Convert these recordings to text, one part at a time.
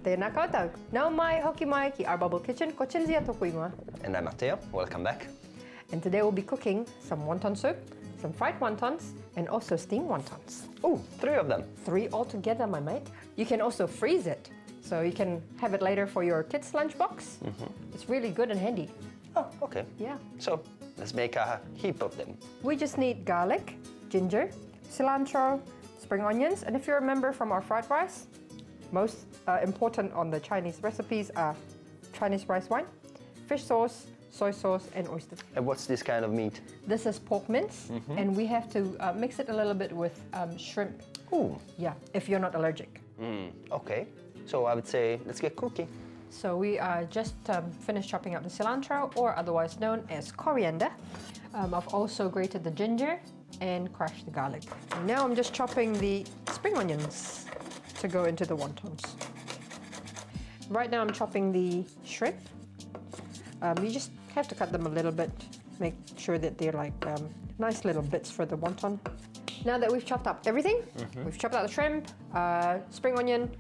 Tēnā koutou. Nau mai hoki mai ki our bubble kitchen, ko Cinzia tōku ingoa. And I'm Matteo, welcome back. And today we'll be cooking some wonton soup, some fried wontons, and also steamed wontons. Oh, 3 of them. 3 altogether, my mate. You can also freeze it, so you can have it later for your kids' lunchbox. It's really good and handy. Oh, okay. Yeah. So, let's make a heap of them. We just need garlic, ginger, cilantro, spring onions, and if you remember from our fried rice, most important on the Chinese recipes are Chinese rice wine, fish sauce, soy sauce, and oysters. And what's this kind of meat? This is pork mince, and we have to mix it a little bit with shrimp. Ooh. Yeah, if you're not allergic. Okay. So I would say, let's get cooking. So we just finished chopping up the cilantro, or otherwise known as coriander. I've also grated the ginger and crushed the garlic. And now I'm just chopping the spring onions to go into the wontons. Right now I'm chopping the shrimp. You just have to cut them a little bit, make sure that they're like nice little bits for the wonton. Now that we've chopped up everything, we've chopped out the shrimp, spring onion,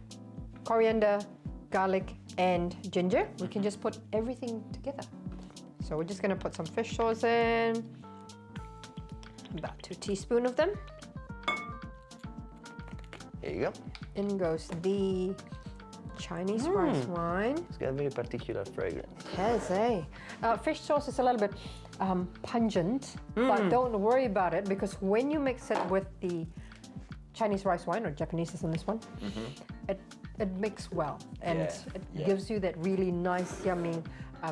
coriander, garlic, and ginger, we can just put everything together. So we're just gonna put some fish sauce in, about 2 teaspoons of them. Here you go. In goes the Chinese rice wine. It's got a very particular fragrance. It has, eh? Fish sauce is a little bit pungent, but don't worry about it because when you mix it with the Chinese rice wine, or Japanese is in this one, it mixes well and it gives you that really nice, yummy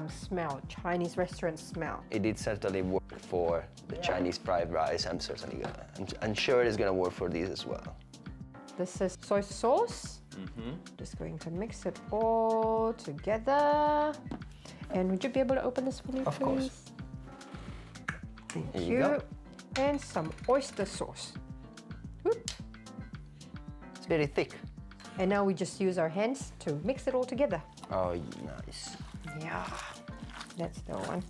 smell, Chinese restaurant smell. It did certainly work for the Chinese fried rice. I'm sure it's gonna work for these as well. This is soy sauce. Just going to mix it all together. And would you be able to open this for me, please? Of course. Thank Here you. you go. And some oyster sauce. Whoop. It's very thick. And now we just use our hands to mix it all together. Oh, nice. Yeah, that's the one.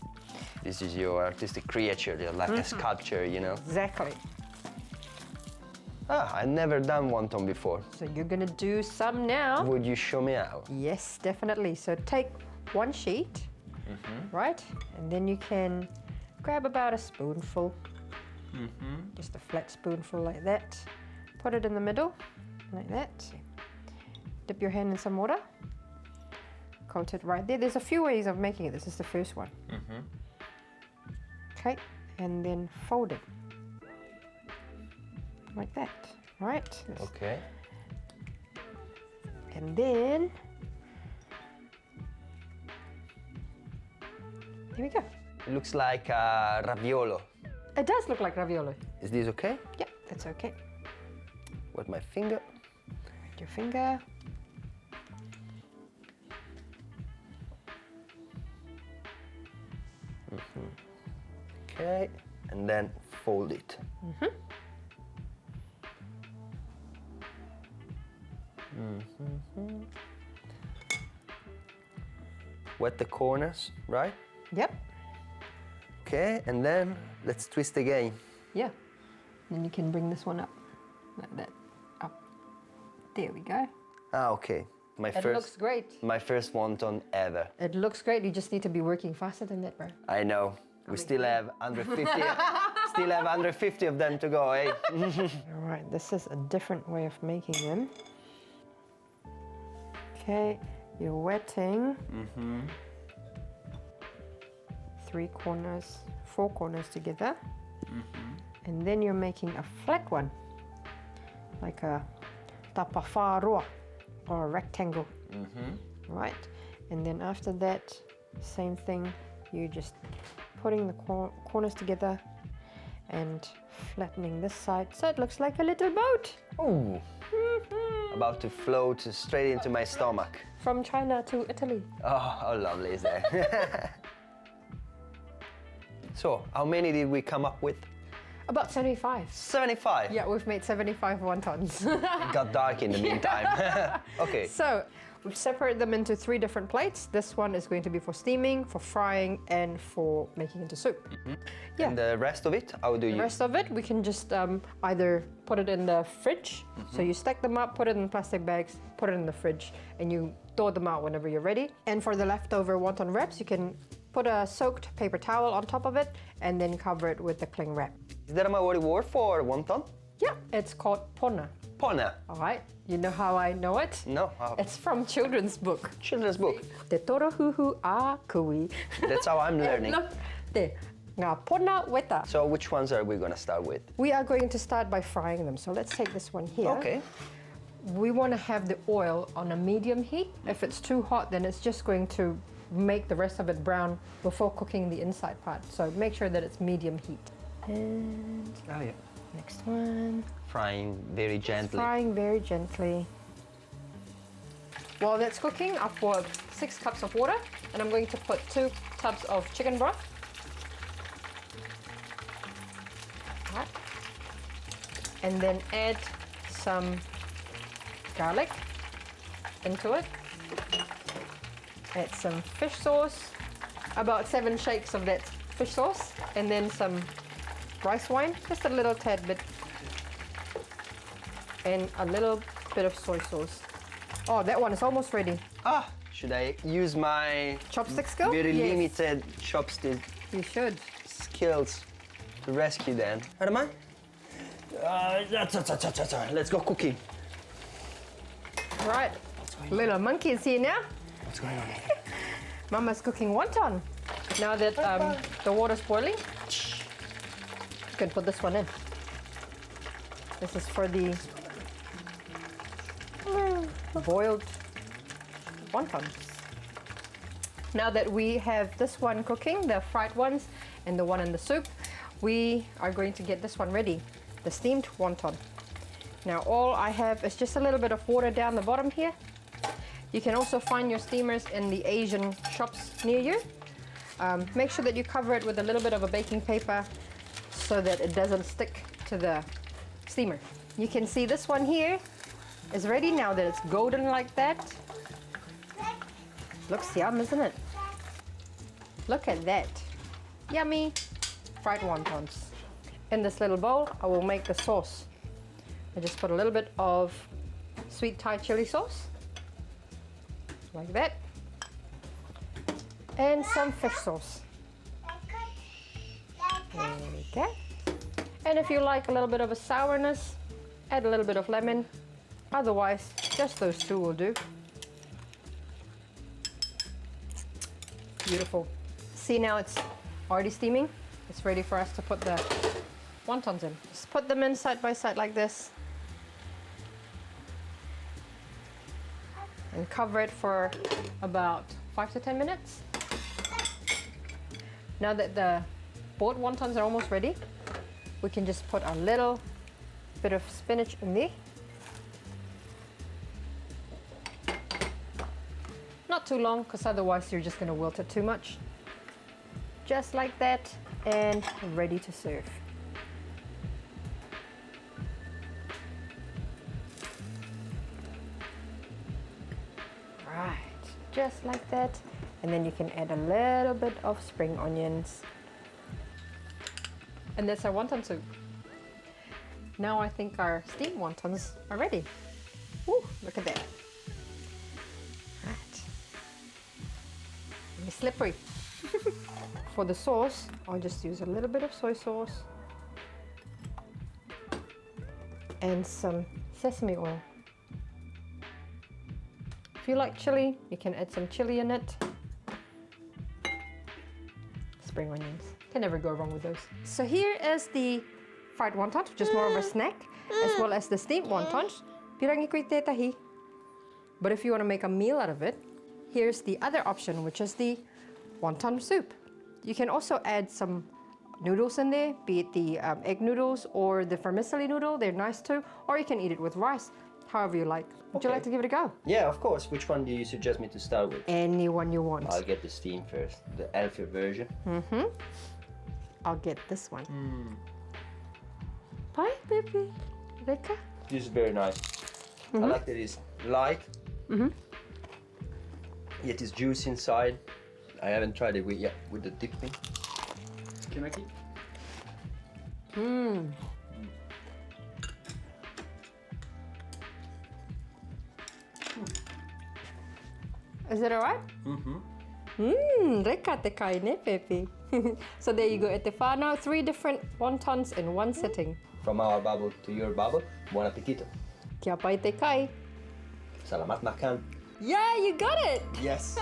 This is your artistic creature, you're like a sculpture, you know? Exactly. Ah, I've never done wonton before. So you're gonna do some now. Would you show me how? Yes, definitely. So take 1 sheet, right? And then you can grab about a spoonful, just a flat spoonful like that. Put it in the middle, like that. Dip your hand in some water. Coat it right there. There's a few ways of making it. This is the first one. Okay, and then fold it. Like that, right? Okay. And then, here we go. It looks like raviolo. It does look like ravioli. Is this okay? Yeah, that's okay. With my finger. With your finger. Okay, and then fold it. Wet the corners, right? Yep. Okay, and then let's twist again. Yeah. Then you can bring this one up, like that. Up. There we go. Ah, okay. It looks great. My first wonton ever. It looks great. You just need to be working faster than that, bro. I know. We still have under 50. Still have under 50 of them to go, eh? All right. This is a different way of making them. Okay. You're wetting 3 corners, 4 corners together, and then you're making a flat one, like a tara-ā-whare or a rectangle, right? And then after that, same thing. You're just putting the corners together and flattening this side so it looks like a little boat. Ooh. About to float straight into my stomach. From China to Italy. Oh, how lovely is that? So, how many did we come up with? About 75. 75? Yeah, we've made 75 wontons. It got dark in the meantime. Okay. So, we've separated them into 3 different plates. This one is going to be for steaming, for frying, and for making into soup. Yeah. And the rest of it, how do you? The rest of it, we can just either put it in the fridge. So you stack them up, put it in plastic bags, put it in the fridge, and you thaw them out whenever you're ready. And for the leftover wonton wraps, you can put a soaked paper towel on top of it and then cover it with the cling wrap. Is that a Māori word for wonton? Yeah, it's called pona. Pona. All right, you know how I know it? No. How? It's from children's book. Children's book. Te toru a kui. That's how I'm learning. Look, te ngā pona weta. So which ones are we going to start with? We are going to start by frying them. So let's take this one here. Okay. We want to have the oil on a medium heat. If it's too hot, then it's just going to make the rest of it brown before cooking the inside part. So make sure that it's medium heat. And Oh yeah. next one. Frying very gently. Frying very gently. While that's cooking, I've poured 6 cups of water, and I'm going to put 2 tubs of chicken broth. Right. And then add some garlic into it. Add some fish sauce, about 7 shakes of that fish sauce, and then some rice wine, just a little tad bit, and a little bit of soy sauce. Oh, that one is almost ready. Ah, should I use my Chopstick skill? very Yes. limited chopstick You should. skills to rescue them? Aramai? Let's go cooking. Right, little monkey is here now. What's going on? Mama's cooking wonton. Now that the water's boiling, you can put this one in. This is for the boiled wontons. Now that we have this one cooking, the fried ones and the one in the soup, we are going to get this one ready, the steamed wonton. Now all I have is just a little bit of water down the bottom here. You can also find your steamers in the Asian shops near you. Make sure that you cover it with a little bit of a baking paper so that it doesn't stick to the steamer. You can see this one here is ready now that it's golden like that. Looks yum, isn't it? Look at that. Yummy fried wontons. In this little bowl, I will make the sauce. I just put a little bit of sweet Thai chili sauce, like that, and some fish sauce. There we go. And if you like a little bit of a sourness, add a little bit of lemon. Otherwise, just those 2 will do. Beautiful. See, now it's already steaming. It's ready for us to put the wontons in. Just put them in side by side like this. And cover it for about 5 to 10 minutes. Now that the both wontons are almost ready, we can just put a little bit of spinach in there. Not too long, because otherwise you're just going to wilt it too much. Just like that, and ready to serve. Right, just like that. And then you can add a little bit of spring onions. And that's our wonton soup. Now I think our steamed wontons are ready. Ooh, look at that. Right. Really slippery. For the sauce, I'll just use a little bit of soy sauce and some sesame oil. If you like chili, you can add some chili in it. Spring onions. Can never go wrong with those. So here is the fried wonton, which is more of a snack, as well as the steamed wontons. Pirangi koe tētahi. But if you want to make a meal out of it, here's the other option, which is the wonton soup. You can also add some noodles in there, be it the egg noodles or the vermicelli noodle. They're nice too. Or you can eat it with rice, however you like. Would you like to give it a go? Yeah, of course. Which one do you suggest me to start with? Any one you want. I'll get the steam first, the healthier version. I'll get this one. Bye, baby. Reka. This is very nice. I like that it's light, yet it's juicy inside. I haven't tried it yet with the dipping. Can I keep? Is it alright? Reka te kai ne, Pepe. So there you go, e te whānau, 3 different wontons in one sitting. From our bubble to your bubble, bon appetito. Kia pai te kai. Salamat makan. Yeah, you got it! Yes.